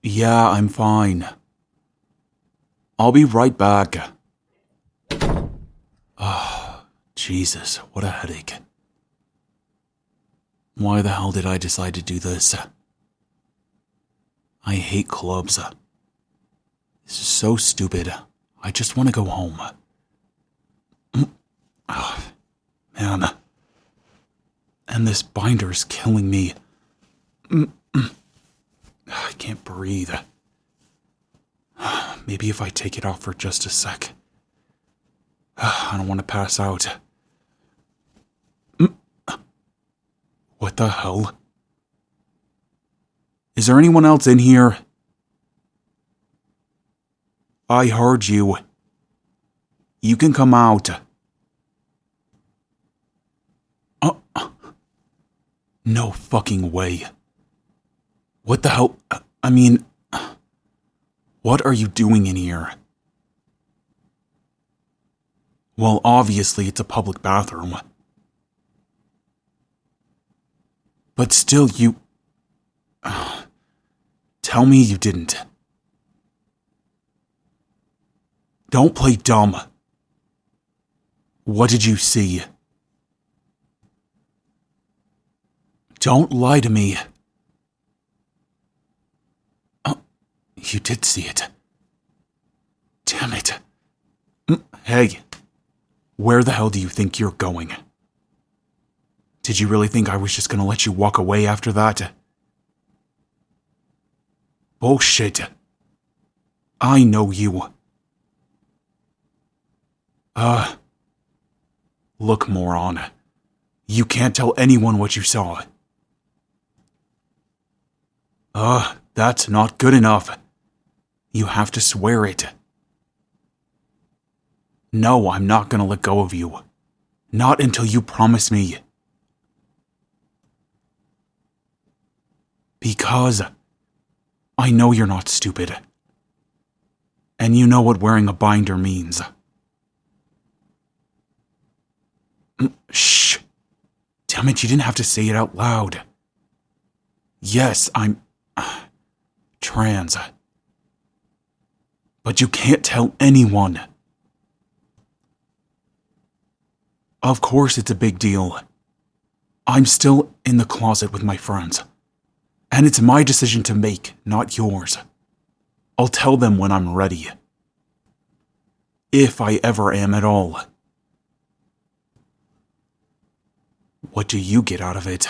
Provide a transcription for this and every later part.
Yeah, I'm fine. I'll be right back. Jesus, what a headache. Why the hell did I decide to do this? I hate clubs. This is so stupid. I just want to go home. Man. And this binder is killing me. I can't breathe. Maybe if I take it off for just a sec. I don't want to pass out. What the hell? Is there anyone else in here? I heard you. You can come out. No fucking way. What the hell? What are you doing in here? Well, obviously it's a public bathroom. But still, you... Tell me you didn't. Don't play dumb. What did you see? Don't lie to me. You did see it. Damn it. Hey, where the hell do you think you're going? Did you really think I was just gonna let you walk away after that? Bullshit. I know you. Look, moron. You can't tell anyone what you saw. That's not good enough. You have to swear it. No, I'm not gonna let go of you. Not until you promise me. Because I know you're not stupid. And you know what wearing a binder means. Shh. Damn it, you didn't have to say it out loud. Yes, I'm... trans. But you can't tell anyone. Of course it's a big deal. I'm still in the closet with my friends. And it's my decision to make, not yours. I'll tell them when I'm ready. If I ever am at all. What do you get out of it?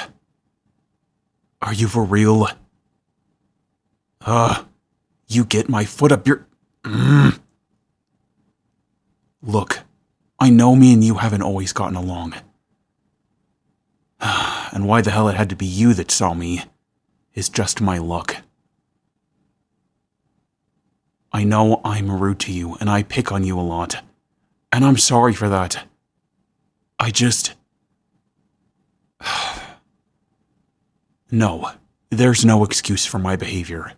Are you for real? You get my foot up your... Look, I know me and you haven't always gotten along. And why the hell it had to be you that saw me is just my luck. I know I'm rude to you and I pick on you a lot. And I'm sorry for that. I just... No, there's no excuse for my behavior.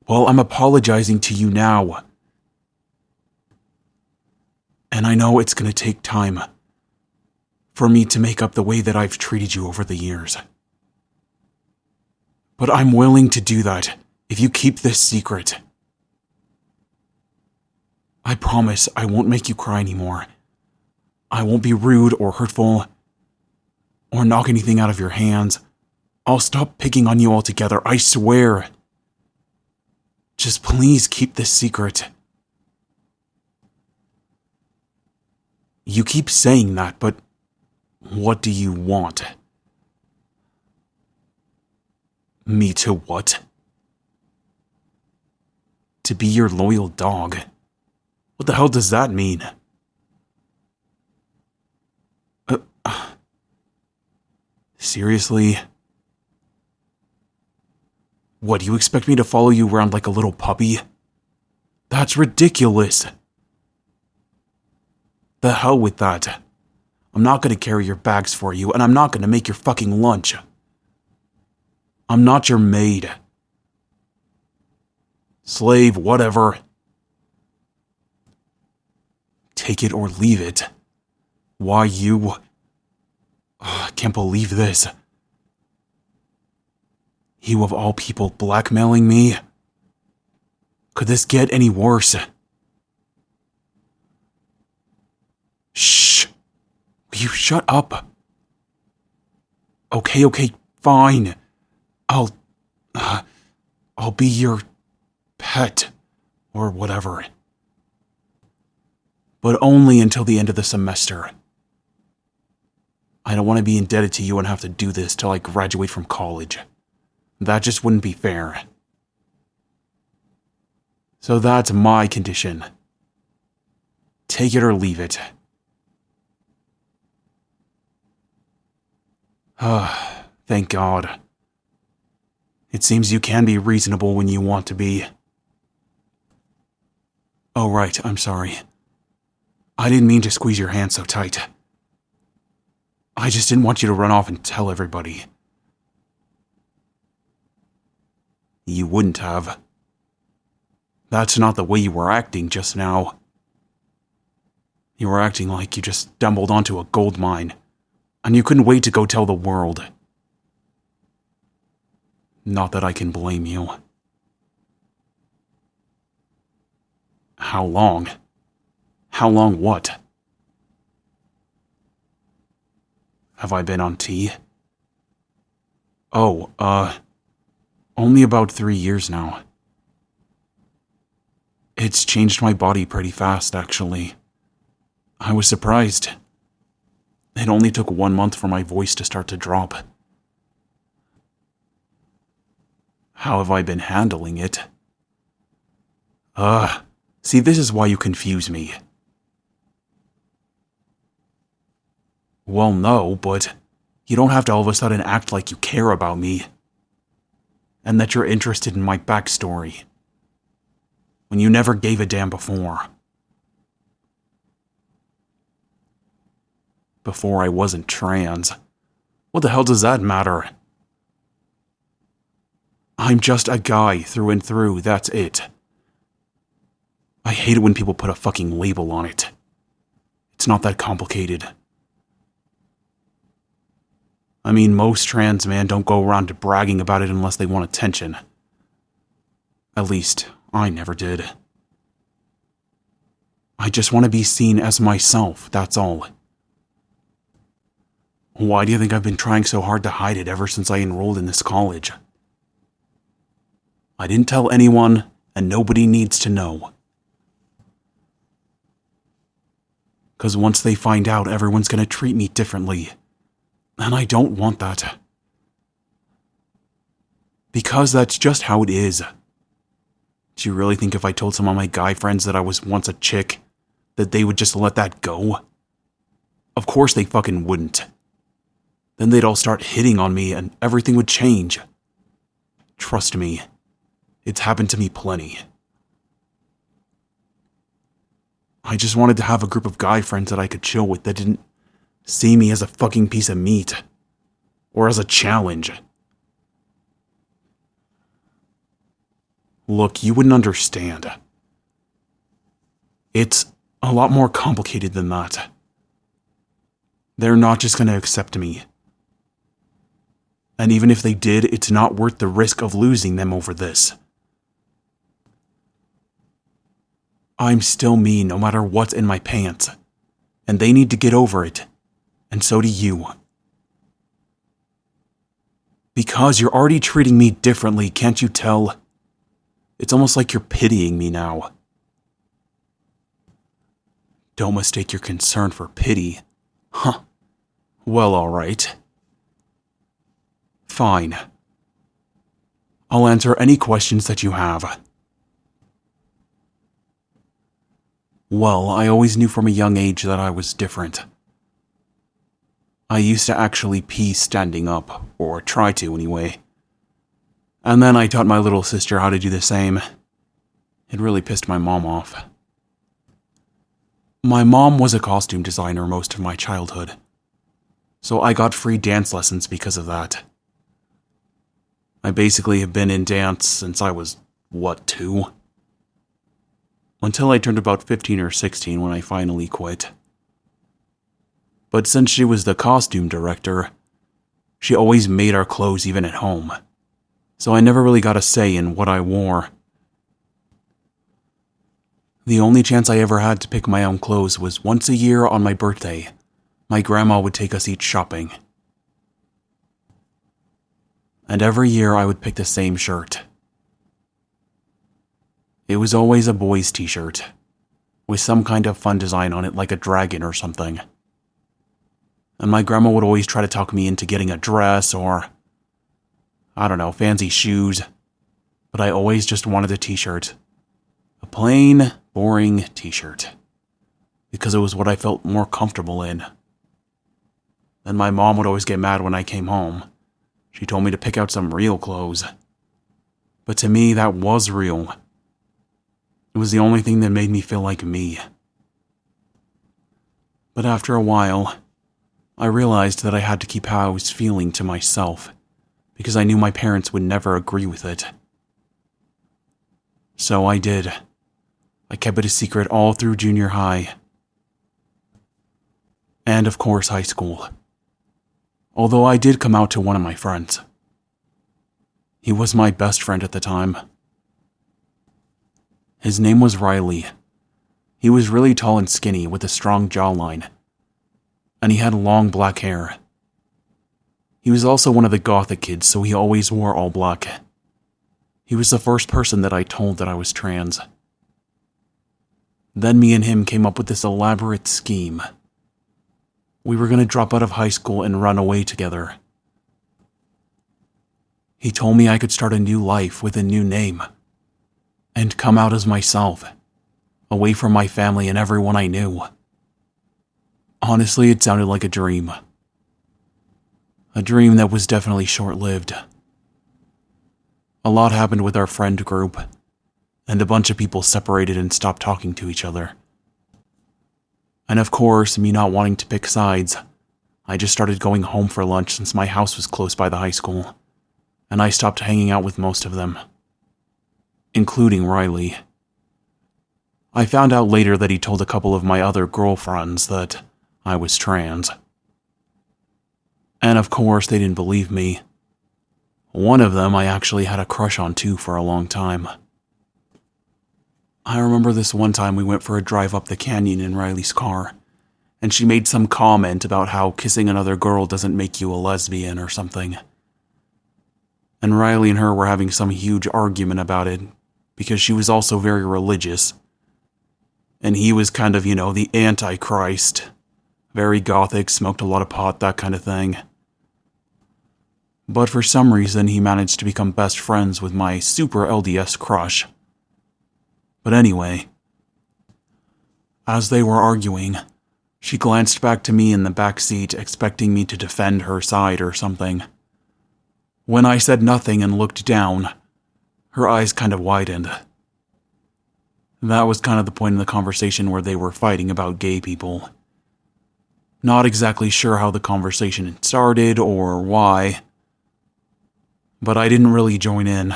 Well, I'm apologizing to you now. And I know it's gonna take time for me to make up the way that I've treated you over the years. But I'm willing to do that if you keep this secret. I promise I won't make you cry anymore. I won't be rude or hurtful or knock anything out of your hands. I'll stop picking on you altogether, I swear. Just please keep this secret. You keep saying that, but what do you want? Me to what? To be your loyal dog? What the hell does that mean? Seriously? What, do you expect me to follow you around like a little puppy? That's ridiculous. The hell with that. I'm not gonna carry your bags for you, and I'm not gonna make your fucking lunch. I'm not your maid. Slave, whatever. Take it or leave it. Why you... I can't believe this. You of all people blackmailing me? Could this get any worse? Shh. Will you shut up? Okay, fine. I'll be your pet, or whatever. But only until the end of the semester. I don't want to be indebted to you and have to do this till I graduate from college. That just wouldn't be fair. So that's my condition. Take it or leave it. Thank God. It seems you can be reasonable when you want to be. Oh, right, I'm sorry. I didn't mean to squeeze your hand so tight. I just didn't want you to run off and tell everybody. You wouldn't have. That's not the way you were acting just now. You were acting like you just stumbled onto a gold mine, and you couldn't wait to go tell the world. Not that I can blame you. How long? How long what? Have I been on T? Oh, only about 3 years now. It's changed my body pretty fast, actually. I was surprised. It only took 1 month for my voice to start to drop. How have I been handling it? See, this is why you confuse me. Well, no, but you don't have to all of a sudden act like you care about me. And that you're interested in my backstory. When you never gave a damn before. Before I wasn't trans. What the hell does that matter? I'm just a guy through and through, that's it. I hate it when people put a fucking label on it. It's not that complicated. I mean, most trans men don't go around bragging about it unless they want attention. At least, I never did. I just want to be seen as myself, that's all. Why do you think I've been trying so hard to hide it ever since I enrolled in this college? I didn't tell anyone, and nobody needs to know. 'Cause once they find out, everyone's gonna treat me differently. And I don't want that. Because that's just how it is. Do you really think if I told some of my guy friends that I was once a chick, that they would just let that go? Of course they fucking wouldn't. Then they'd all start hitting on me and everything would change. Trust me, it's happened to me plenty. I just wanted to have a group of guy friends that I could chill with that didn't see me as a fucking piece of meat. Or as a challenge. Look, you wouldn't understand. It's a lot more complicated than that. They're not just gonna accept me. And even if they did, it's not worth the risk of losing them over this. I'm still me no matter what's in my pants. And they need to get over it. And so do you. Because you're already treating me differently, can't you tell? It's almost like you're pitying me now. Don't mistake your concern for pity. Huh. Well, alright. Fine. I'll answer any questions that you have. Well, I always knew from a young age that I was different. I used to actually pee standing up, or try to anyway. And then I taught my little sister how to do the same. It really pissed my mom off. My mom was a costume designer most of my childhood, so I got free dance lessons because of that. I basically have been in dance since I was, 2? Until I turned about 15 or 16 when I finally quit. But since she was the costume director, she always made our clothes even at home. so I never really got a say in what I wore. The only chance I ever had to pick my own clothes was once a year on my birthday. My grandma would take us each shopping. And every year I would pick the same shirt. It was always a boy's t-shirt, with some kind of fun design on it like a dragon or something. And my grandma would always try to talk me into getting a dress or, I don't know, fancy shoes. But I always just wanted a t-shirt. A plain, boring t-shirt. Because it was what I felt more comfortable in. Then my mom would always get mad when I came home. She told me to pick out some real clothes. But to me, that was real. It was the only thing that made me feel like me. But after a while, I realized that I had to keep how I was feeling to myself, because I knew my parents would never agree with it. So I did. I kept it a secret all through junior high. And of course, high school. Although I did come out to one of my friends. He was my best friend at the time. His name was Riley. He was really tall and skinny with a strong jawline. And he had long black hair. He was also one of the gothic kids, so he always wore all black. He was the first person that I told that I was trans. Then me and him came up with this elaborate scheme. We were going to drop out of high school and run away together. He told me I could start a new life with a new name. And come out as myself, away from my family and everyone I knew. Honestly, it sounded like a dream. A dream that was definitely short-lived. A lot happened with our friend group, and a bunch of people separated and stopped talking to each other. And of course, me not wanting to pick sides, I just started going home for lunch since my house was close by the high school, and I stopped hanging out with most of them. Including Riley. I found out later that he told a couple of my other girlfriends that I was trans. And of course, they didn't believe me. One of them I actually had a crush on too for a long time. I remember this one time we went for a drive up the canyon in Riley's car, and she made some comment about how kissing another girl doesn't make you a lesbian or something. And Riley and her were having some huge argument about it, because she was also very religious. And he was kind of, the Antichrist. Very gothic, smoked a lot of pot, that kind of thing. But for some reason, he managed to become best friends with my super LDS crush. But anyway, as they were arguing, she glanced back to me in the back seat, expecting me to defend her side or something. When I said nothing and looked down, her eyes kind of widened. That was kind of the point in the conversation where they were fighting about gay people. Not exactly sure how the conversation started or why, but I didn't really join in.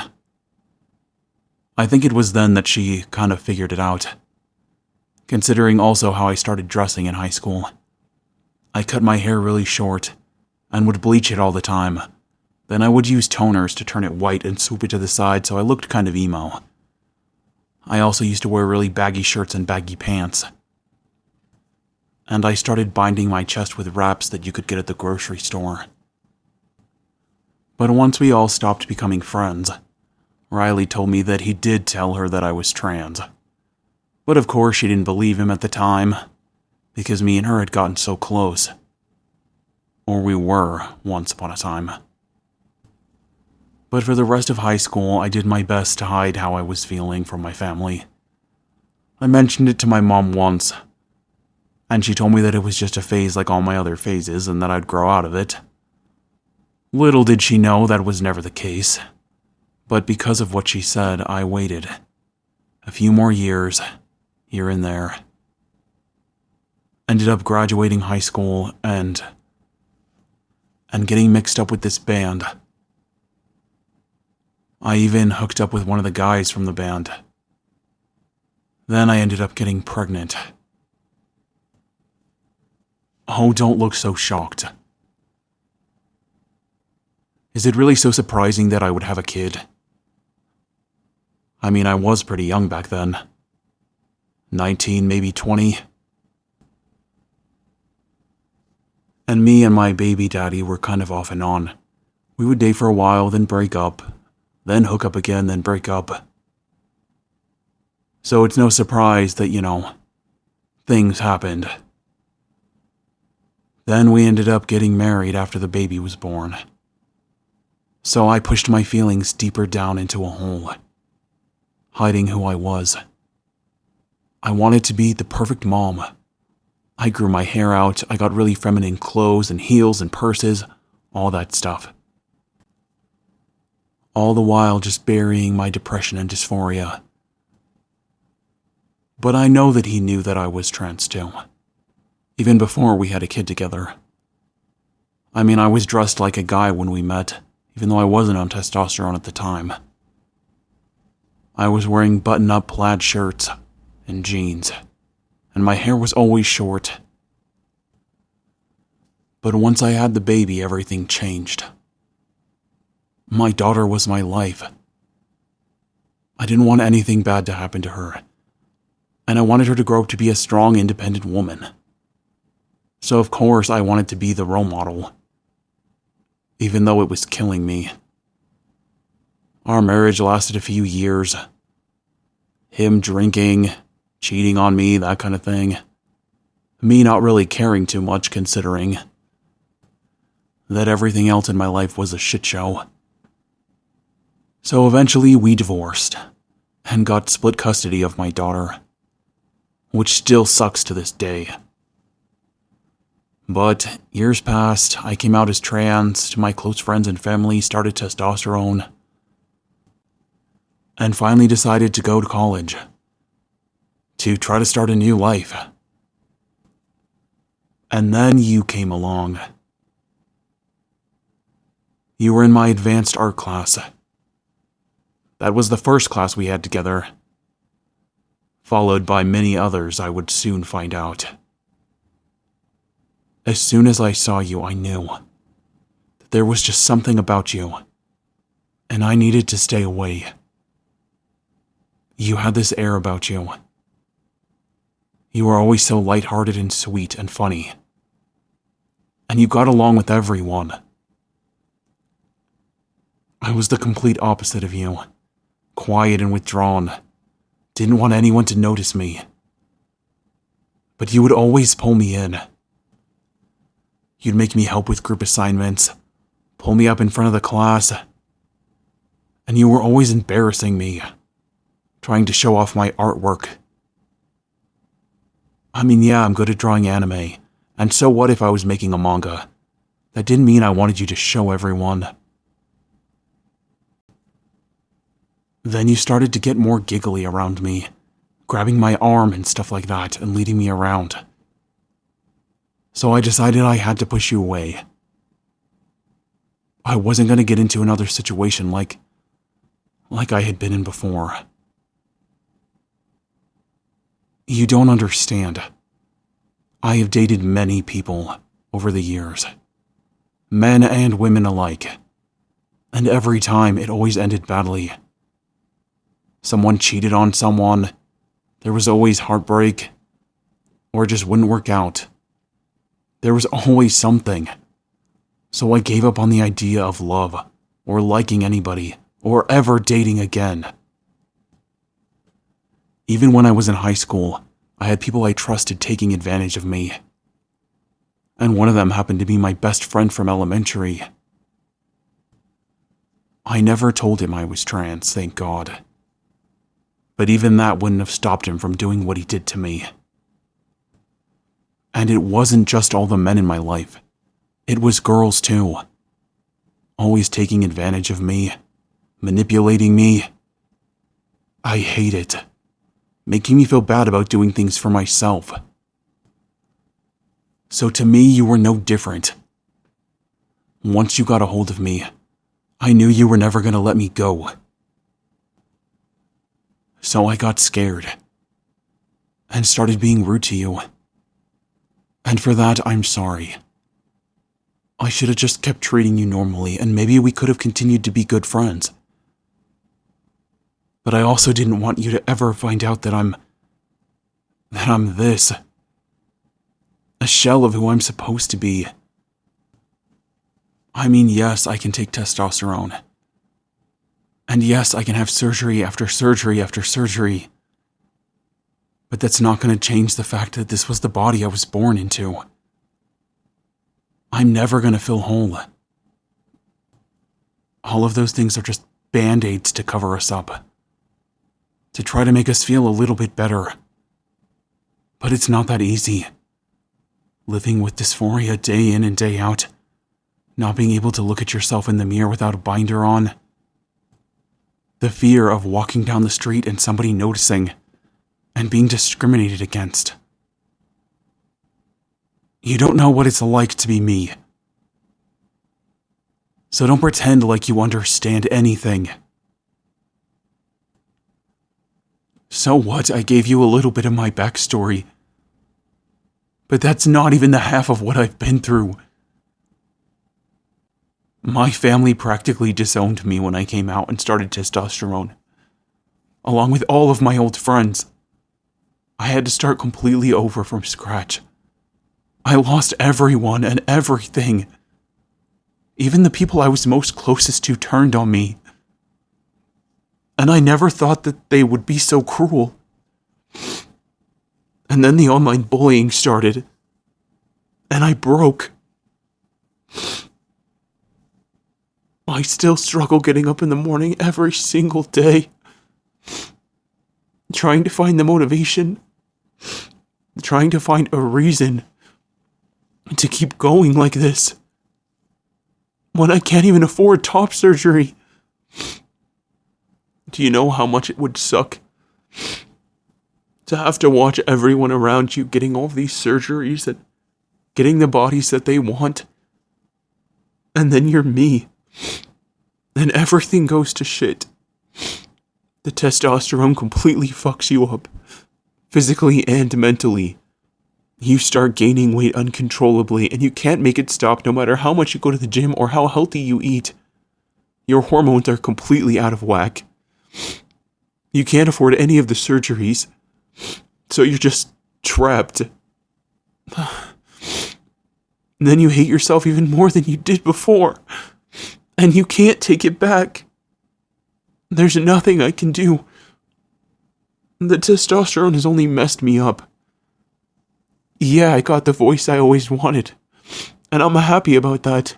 I think it was then that she kind of figured it out, considering also how I started dressing in high school. I cut my hair really short and would bleach it all the time. Then I would use toners to turn it white and swoop it to the side so I looked kind of emo. I also used to wear really baggy shirts and baggy pants. And I started binding my chest with wraps that you could get at the grocery store. But once we all stopped becoming friends, Riley told me that he did tell her that I was trans. But of course she didn't believe him at the time, because me and her had gotten so close. Or we were, once upon a time. But for the rest of high school, I did my best to hide how I was feeling from my family. I mentioned it to my mom once, and she told me that it was just a phase like all my other phases and that I'd grow out of it. Little did she know that was never the case. But because of what she said, I waited. A few more years, here and there. Ended up graduating high school and getting mixed up with this band. I even hooked up with one of the guys from the band. Then I ended up getting pregnant. Oh, don't look so shocked. Is it really so surprising that I would have a kid? I mean, I was pretty young back then. 19, maybe 20. And me and my baby daddy were kind of off and on. We would date for a while, then break up, then hook up again, then break up. So it's no surprise that, things happened. Then we ended up getting married after the baby was born. So I pushed my feelings deeper down into a hole, hiding who I was. I wanted to be the perfect mom. I grew my hair out, I got really feminine clothes and heels and purses, all that stuff. All the while just burying my depression and dysphoria. But I know that he knew that I was trans too, even before we had a kid together. I mean, I was dressed like a guy when we met, even though I wasn't on testosterone at the time. I was wearing button-up plaid shirts and jeans, and my hair was always short. But once I had the baby, everything changed. My daughter was my life. I didn't want anything bad to happen to her, and I wanted her to grow up to be a strong, independent woman. So of course I wanted to be the role model, even though it was killing me. Our marriage lasted a few years. Him drinking, cheating on me, that kind of thing. Me not really caring too much, considering that everything else in my life was a shit show. So eventually we divorced and got split custody of my daughter, which still sucks to this day. But years passed, I came out as trans to my close friends and family, started testosterone, and finally decided to go to college to try to start a new life. And then you came along. You were in my advanced art class. That was the first class we had together, followed by many others I would soon find out. As soon as I saw you, I knew that there was just something about you, and I needed to stay away. You had this air about you. You were always so lighthearted and sweet and funny, and you got along with everyone. I was the complete opposite of you, quiet and withdrawn, didn't want anyone to notice me. But you would always pull me in. You'd make me help with group assignments, pull me up in front of the class, and you were always embarrassing me, trying to show off my artwork. I mean, yeah, I'm good at drawing anime, and so what if I was making a manga? That didn't mean I wanted you to show everyone. Then you started to get more giggly around me, grabbing my arm and stuff like that, and leading me around. So I decided I had to push you away. I wasn't going to get into another situation like I had been in before. You don't understand. I have dated many people over the years, men and women alike, and every time it always ended badly. Someone cheated on someone, there was always heartbreak, or it just wouldn't work out. There was always something. So I gave up on the idea of love, or liking anybody, or ever dating again. Even when I was in high school, I had people I trusted taking advantage of me. And one of them happened to be my best friend from elementary. I never told him I was trans, thank God. But even that wouldn't have stopped him from doing what he did to me. And it wasn't just all the men in my life. It was girls too. Always taking advantage of me, manipulating me. I hate it. Making me feel bad about doing things for myself. So to me, you were no different. Once you got a hold of me, I knew you were never going to let me go. So I got scared and started being rude to you. And for that, I'm sorry. I should have just kept treating you normally, and maybe we could have continued to be good friends. But I also didn't want you to ever find out that I'm this. A shell of who I'm supposed to be. I mean, yes, I can take testosterone. And yes, I can have surgery after surgery after surgery. But that's not going to change the fact that this was the body I was born into. I'm never going to feel whole. All of those things are just band-aids to cover us up. To try to make us feel a little bit better. But it's not that easy. Living with dysphoria day in and day out. Not being able to look at yourself in the mirror without a binder on. The fear of walking down the street and somebody noticing and being discriminated against. You don't know what it's like to be me. So don't pretend like you understand anything. So what? I gave you a little bit of my backstory. But that's not even the half of what I've been through. My family practically disowned me when I came out and started testosterone. Along with all of my old friends. I had to start completely over from scratch. I lost everyone and everything. Even the people I was most closest to turned on me. And I never thought that they would be so cruel. And then the online bullying started. And I broke. I still struggle getting up in the morning every single day. Trying to find the motivation. Trying to find a reason to keep going like this. When I can't even afford top surgery. Do you know how much it would suck to have to watch everyone around you getting all these surgeries and getting the bodies that they want? And then you're me. And everything goes to shit. The testosterone completely fucks you up. Physically and mentally. You start gaining weight uncontrollably and you can't make it stop no matter how much you go to the gym or how healthy you eat. Your hormones are completely out of whack. You can't afford any of the surgeries. So you're just trapped. Then you hate yourself even more than you did before. And you can't take it back. There's nothing I can do. The testosterone has only messed me up. Yeah, I got the voice I always wanted. And I'm happy about that.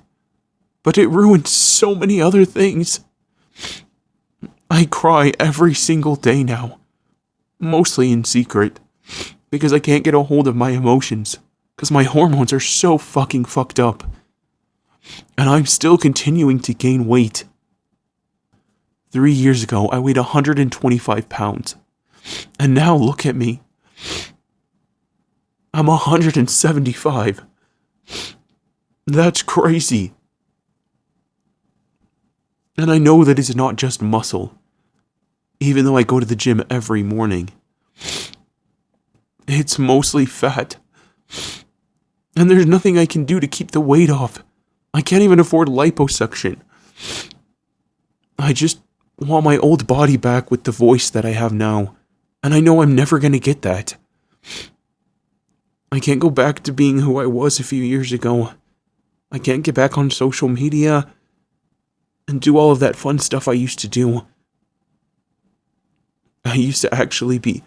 But it ruined so many other things. I cry every single day now. Mostly in secret. Because I can't get a hold of my emotions. Because my hormones are so fucking fucked up. And I'm still continuing to gain weight. 3 years ago, I weighed 125 pounds. And now look at me. I'm 175. That's crazy. And I know that it's not just muscle. Even though I go to the gym every morning. It's mostly fat. And there's nothing I can do to keep the weight off. I can't even afford liposuction. I just want my old body back with the voice that I have now. And I know I'm never going to get that. I can't go back to being who I was a few years ago. I can't get back on social media and do all of that fun stuff I used to do. I used to actually be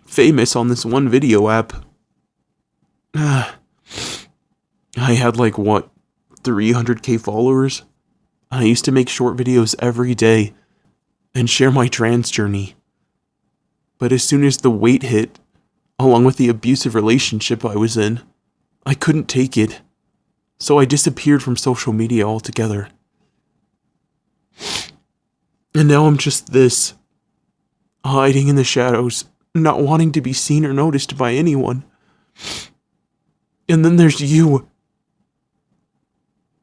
famous on this one video app. I had 300k followers. I used to make short videos every day and share my trans journey. But as soon as the weight hit, along with the abusive relationship I was in, I couldn't take it. So I disappeared from social media altogether. And now I'm just this, hiding in the shadows, not wanting to be seen or noticed by anyone. And then there's you.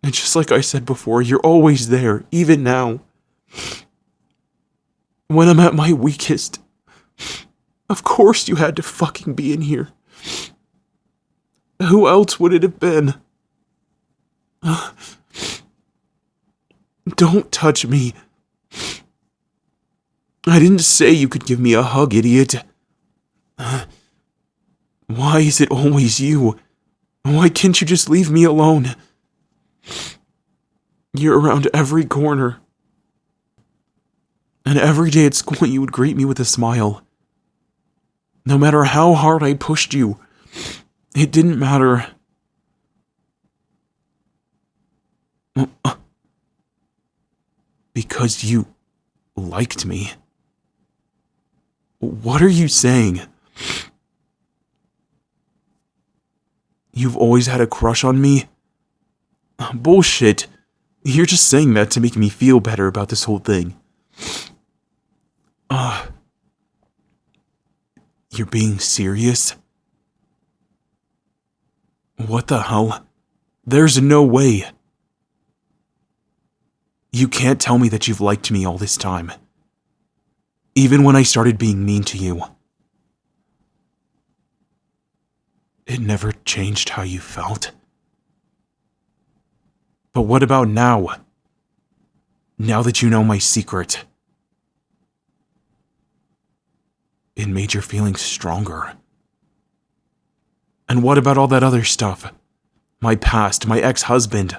And just like I said before, you're always there, even now. When I'm at my weakest, of course you had to fucking be in here. Who else would it have been? Don't touch me. I didn't say you could give me a hug, idiot. Why is it always you? Why can't you just leave me alone? You're around every corner. And every day at school you would greet me with a smile. No matter how hard I pushed you, it didn't matter. Because you liked me. What are you saying? You've always had a crush on me? Bullshit. You're just saying that to make me feel better about this whole thing. You're being serious? What the hell? There's no way. You can't tell me that you've liked me all this time. Even when I started being mean to you. It never changed how you felt. But what about now? Now that you know my secret. It made your feelings stronger. And what about all that other stuff? My past, my ex-husband,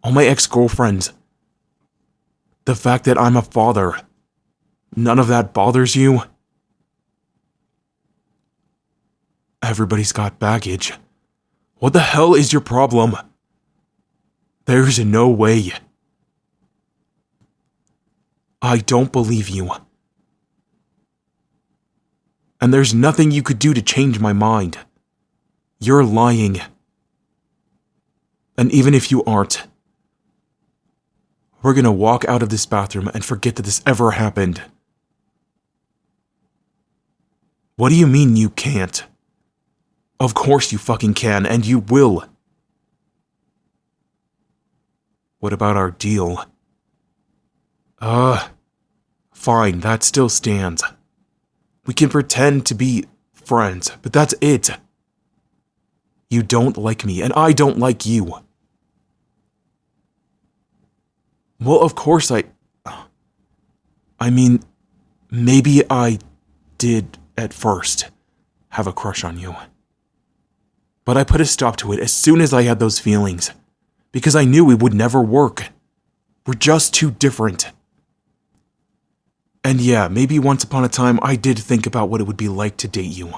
all my ex-girlfriends. The fact that I'm a father. None of that bothers you? Everybody's got baggage. What the hell is your problem? There's no way. I don't believe you. And there's nothing you could do to change my mind. You're lying. And even if you aren't, we're gonna walk out of this bathroom and forget that this ever happened. What do you mean you can't? Of course you fucking can, and you will. What about our deal? Fine, that still stands. We can pretend to be friends, but that's it. You don't like me, and I don't like you. Well, of course I mean, maybe I did at first have a crush on you. But I put a stop to it as soon as I had those feelings, because I knew it would never work. We're just too different. And yeah, maybe once upon a time I did think about what it would be like to date you.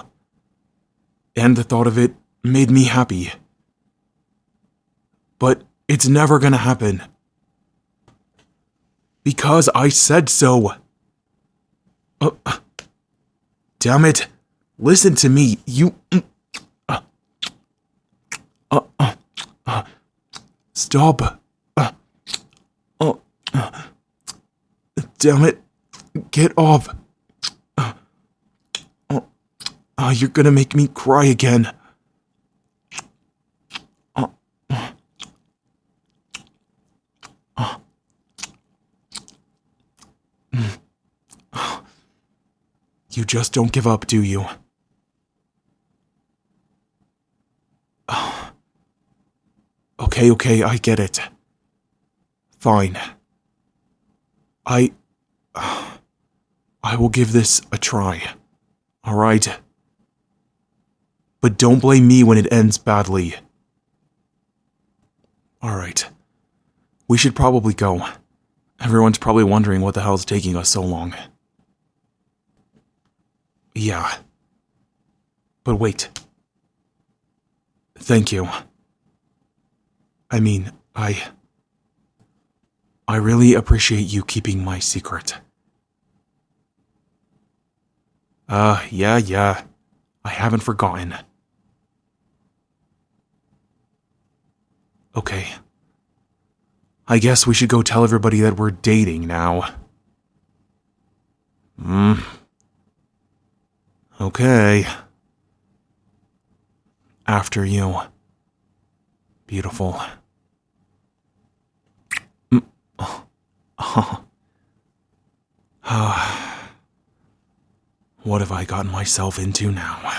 And the thought of it made me happy. But it's never gonna happen. Because I said so. Damn it. Listen to me, you... Stop. Damn it. Get off. You're gonna make me cry again. You just don't give up, do you? Okay, I get it. Fine. I will give this a try. Alright? But don't blame me when it ends badly. Alright. We should probably go. Everyone's probably wondering what the hell's taking us so long. Yeah. But wait. Thank you. I mean, I really appreciate you keeping my secret. Yeah. I haven't forgotten. Okay. I guess we should go tell everybody that we're dating now. Okay. After you. Beautiful. What have I gotten myself into now?